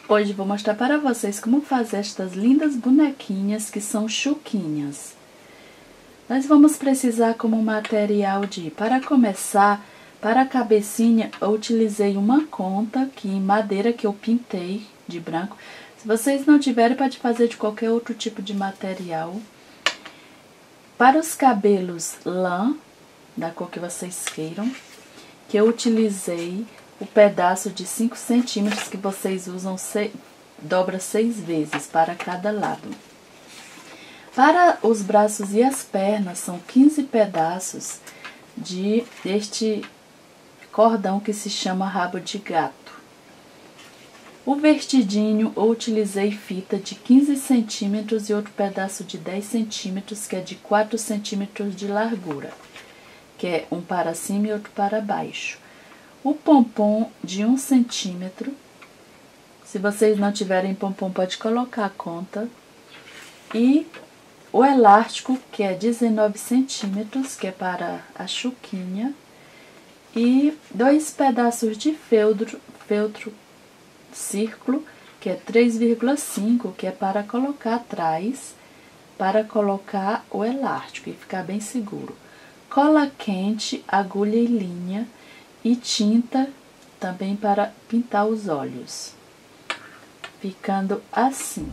Hoje vou mostrar para vocês como fazer estas lindas bonequinhas que são chuquinhas. Nós vamos precisar como material para começar, para a cabecinha eu utilizei uma conta aqui em madeira que eu pintei de branco. Se vocês não tiverem, pode fazer de qualquer outro tipo de material. Para os cabelos, lã, da cor que vocês queiram, que eu utilizei o pedaço de 5 centímetros que vocês usam, dobra 6 vezes para cada lado. Para os braços e as pernas, são 15 pedaços deste cordão que se chama rabo de gato. O vestidinho, eu utilizei fita de 15 centímetros e outro pedaço de 10 centímetros, que é de 4 centímetros de largura, que é um para cima e outro para baixo. O pompom de 1 centímetro, se vocês não tiverem pompom, pode colocar a conta. E o elástico, que é 19 centímetros, que é para a chuquinha. E 2 pedaços de feltro círculo, que é 3,5, que é para colocar atrás, para colocar o elástico e ficar bem seguro. Cola quente, agulha e linha e tinta também para pintar os olhos, ficando assim.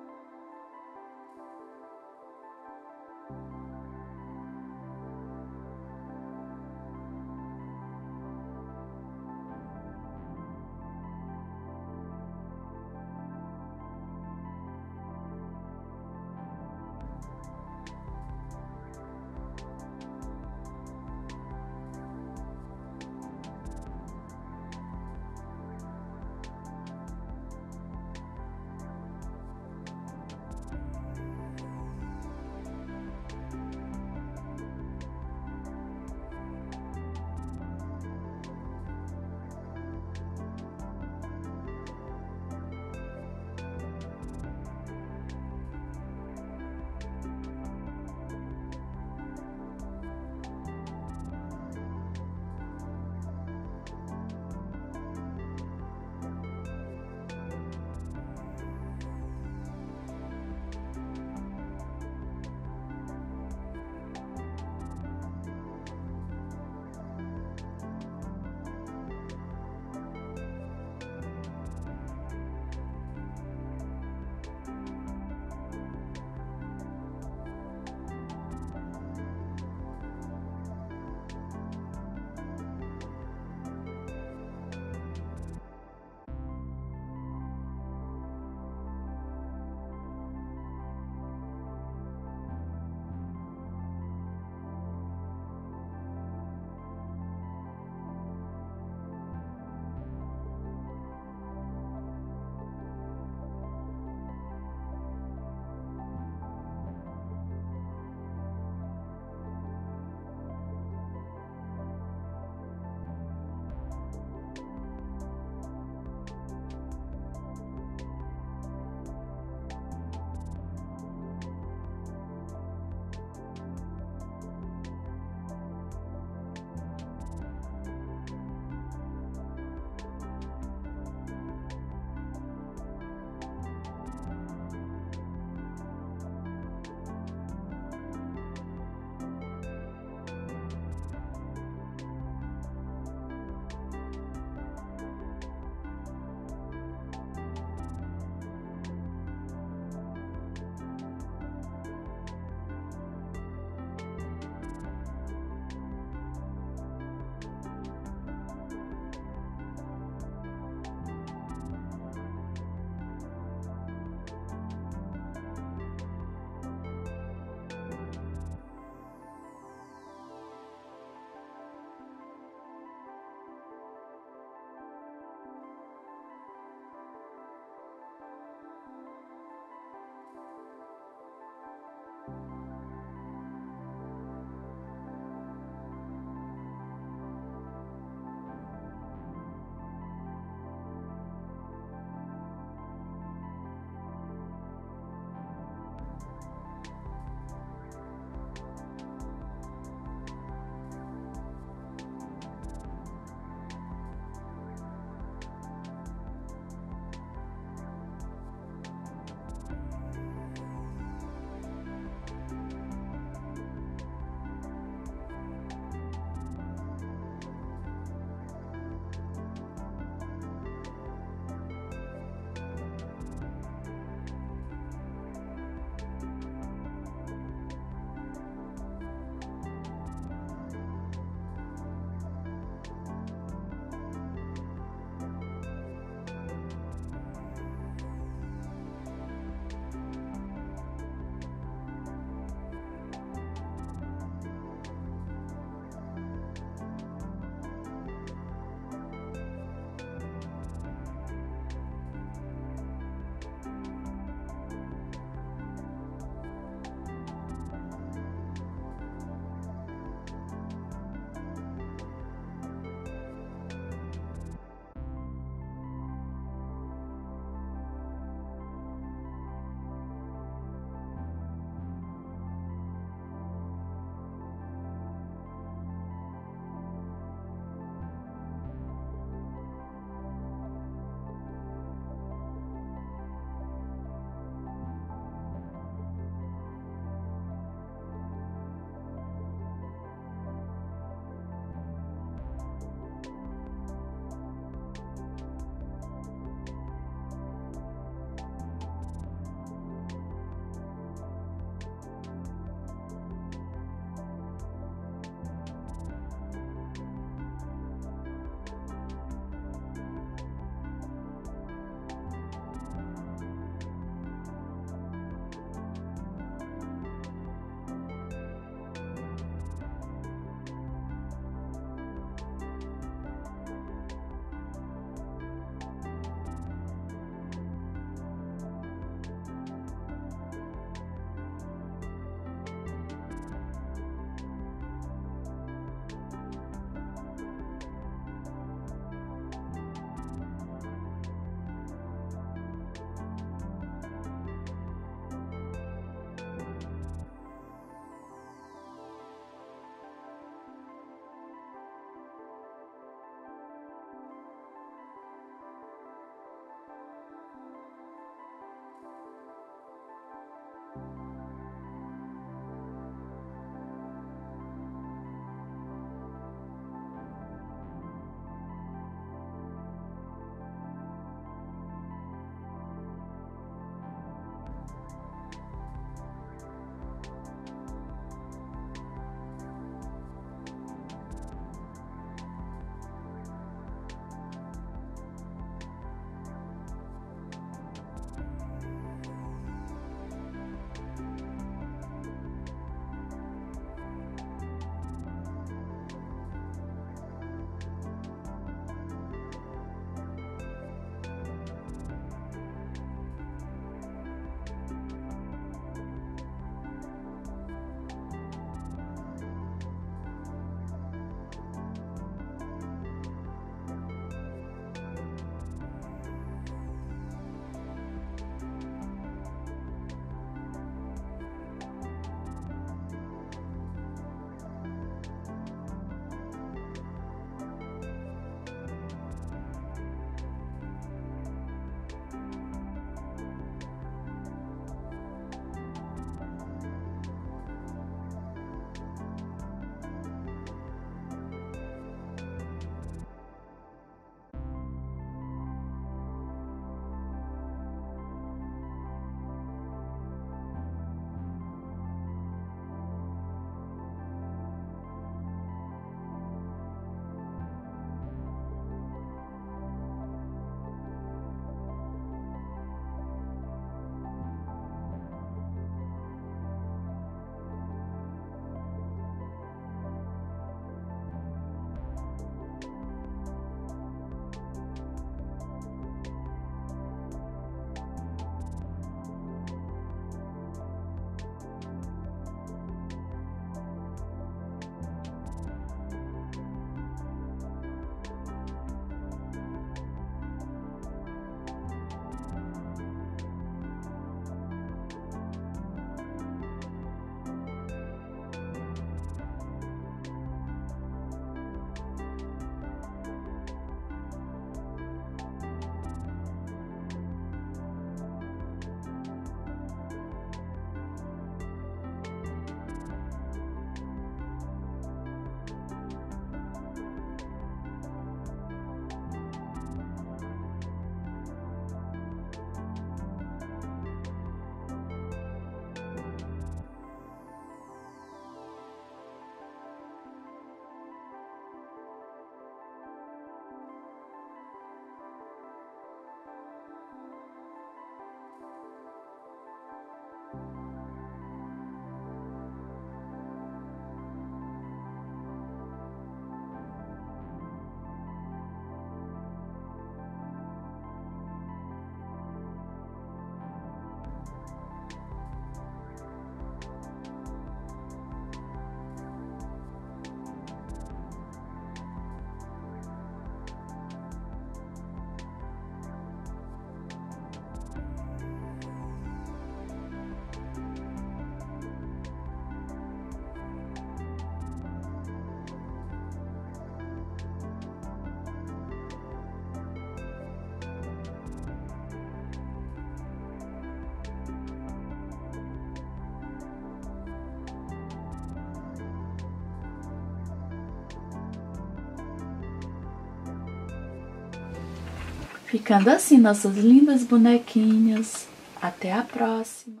Ficando assim nossas lindas bonequinhas. Até a próxima!